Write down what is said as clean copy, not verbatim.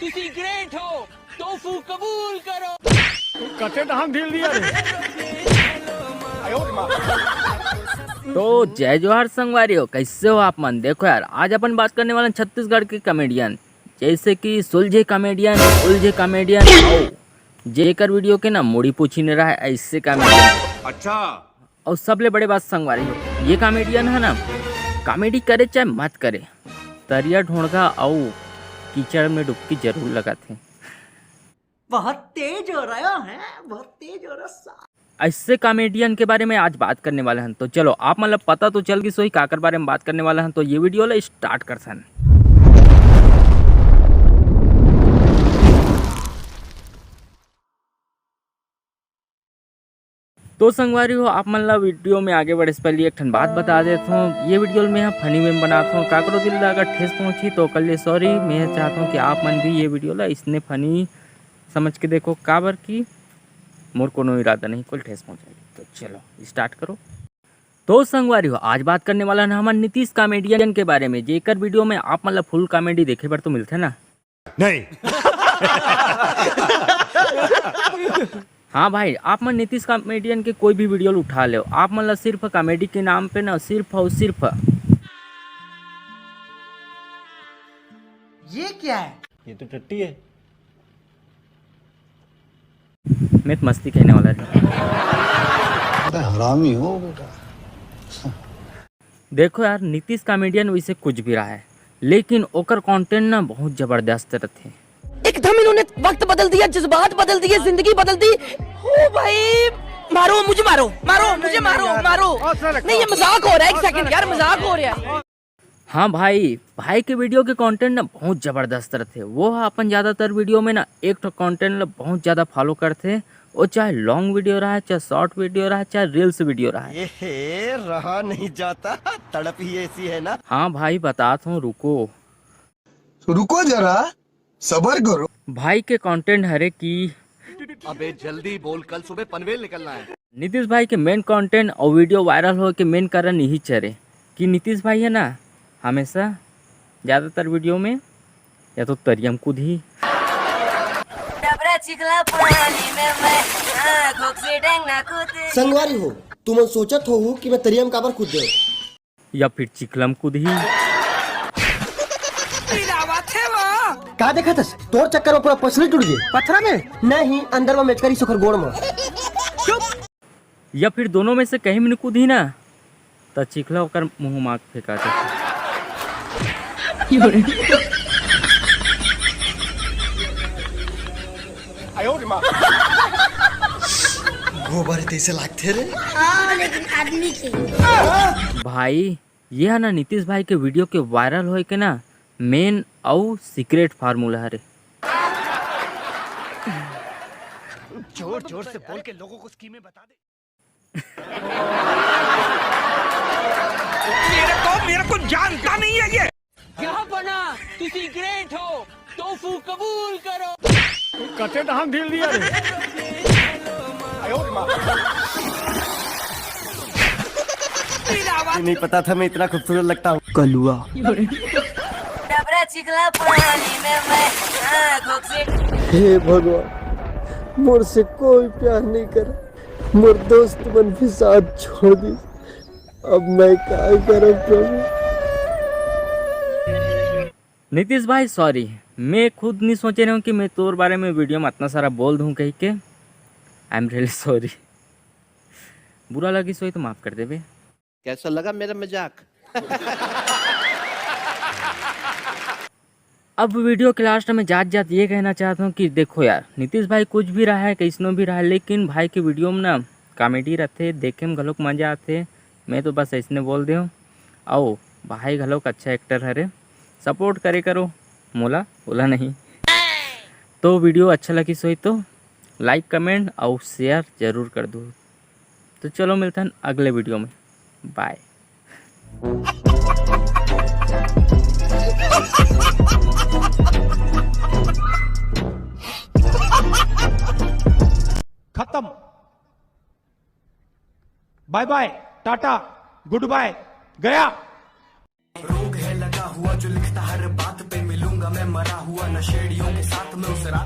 तुसी ग्रेट हो, टोफू कबूल करो। कते धाम ढील दिया तो जय जोहार संगवारियों, कैसे हो आप मन। देखो यार, आज अपन बात करने वाले छत्तीसगढ़ के कॉमेडियन, जैसे कि सुलझे कॉमेडियन, उलझे कॉमेडियन और जेकर वीडियो के ना मुड़ी पूछी नहीं रहा है ऐसे कॉमेडियन। अच्छा। और सबले बड़े बात संगवारी, ये कॉमेडियन है ना, कॉमेडी करे चाहे मत करे, तरिया ढूंढगा और कीचड़ में डुबकी जरूर लगाते हैं। बहुत तेज हो रहा है, बहुत तेज हो रहा। ऐसे कॉमेडियन के बारे में आज बात करने वाले हैं। तो चलो आप मतलब पता तो चल गई सोई काकर बारे में बात करने वाला हैं। तो ये वीडियो ला स्टार्ट कर सन। तो संगवारी हो, आप मतलब वीडियो में आगे बढ़े से पहले एक ठन बात बता देता हूँ। ये वीडियो में हम फनी में बनाता हूँ, काकरो दिल अगर ठेस पहुँची तो कल लिए सॉरी। मैं चाहता हूँ कि आप मन भी ये वीडियो ला इसने फनी समझ के देखो, काबर की मोर कोनो इरादा नहीं कोई ठेस पहुँचाएगी। तो चलो स्टार्ट करो। तो संगवारी हो, आज बात करने वाला है हमारे नीतीश कॉमेडियन के बारे में, जेकर वीडियो में आप मतलब फुल कॉमेडी देखे पर तो मिलते ना नहीं। हाँ भाई, आप मन नीतीश कॉमेडियन के कोई भी वीडियो उठा ले, आप मतलब सिर्फ कॉमेडी के नाम पे ना सिर्फ और सिर्फ ये क्या है? ये तो टट्टी है। मैं तो मस्ती कहने वाला था। हरामी हो बेटा। देखो यार, नीतीश कॉमेडियन वैसे कुछ भी रहा है, लेकिन ओकर कंटेंट ना बहुत जबरदस्त रहते। एकदम इन्होंने वक्त बदल दिया, जज्बात बदल दिए, जिंदगी बदल दी। ओ भाई, मारो मुझे, मारो मारो मुझे, मारो मारो। नहीं, ये मजाक हो रहा है। एक सेकंड यार, मजाक हो रहा है। हाँ भाई के वीडियो के कंटेंट ना बहुत जबरदस्त रहते। वो अपन ज़्यादातर वीडियो में ना एक तो कंटेंट बहुत ज़्यादा फॉलो करते, वो चाहे लॉन्ग वीडियो रहा है, चाहे शॉर्ट वीडियो रहा है, चाहे रील्स वीडियो रहा है। ये रहा नहीं जाता, तड़प ही ऐसी है ना। हाँ भाई बताता हूँ, रुको जरा, सबर करो। भाई के कंटेंट हरे की अबे जल्दी बोल, कल सुबह पनवेल निकलना है। नीतीश भाई के मेन कंटेंट और वीडियो वायरल हो के मेन कारण यही चले कि नीतीश भाई है ना, हमेशा ज़्यादातर वीडियो में या तो तरियम कूद ही, संगवारी हो, तुम सोचत हो कि मैं तरियम काबर कूद दे, या फिर चिकलम कूद ही। का देखा था? तोर चक्कर में पूरा पसली टूट गई। पत्थरा में नहीं, अंदर में मेचकरी सुखर गोड़ में। या फिर दोनों में से कहीं में कूद ही ना, तो चिखला होकर मुँह मार फेंका था। गोबर कैसे लागते रे? लेकिन आदमी के भाई ये है ना नीतीश भाई के वीडियो के वायरल होए के ना मेन और सीक्रेट फार्मूला है रे। जोर जोर से बोल के लोगों को स्कीमें बता दे। मेरे को जानता नहीं है ये। यहाँ बना, तुसी ग्रेट हो, टोफू कबूल करो। कते धाम ढील दिया नहीं पता था मैं इतना खूबसूरत लगता हूँ। कलुआ हे भगवान, मोर से कोई प्यार नहीं करे, मोर दोस्त मन भी साथ छोड़ दी। अब मैं क्या करूं प्रभु? नीतीश भाई सॉरी, मैं खुद नहीं सोचे रहा हूँ कि मैं तोर बारे में वीडियो में इतना सारा बोल दूँ कहीं के। आई एम रियली सॉरी, बुरा लगी सोई तो माफ़ कर दे बे। कैसा लगा मेरा मजाक? अब वीडियो के लास्ट में जात ये कहना चाहता हूँ कि देखो यार, नीतीश भाई कुछ भी रहा है, कैसनो भी रहा है, लेकिन भाई के वीडियो में ना कॉमेडी रहते, देखे में घलोक मजा आते। मैं तो बस ऐसने बोल दे हूँ। आओ भाई घलोक अच्छा एक्टर है रे, सपोर्ट करे करो, मोला बोला नहीं। तो वीडियो अच्छा लगी सोई तो लाइक कमेंट और शेयर जरूर कर दो। तो चलो मिलते हैं अगले वीडियो में, बाय। खत्म। Bye bye, tata, goodbye, गया। रोग है लगा हुआ जो लिखता हर बात पे मिलूंगा। मैं मरा हुआ नशेड़ियों के साथ में उस रात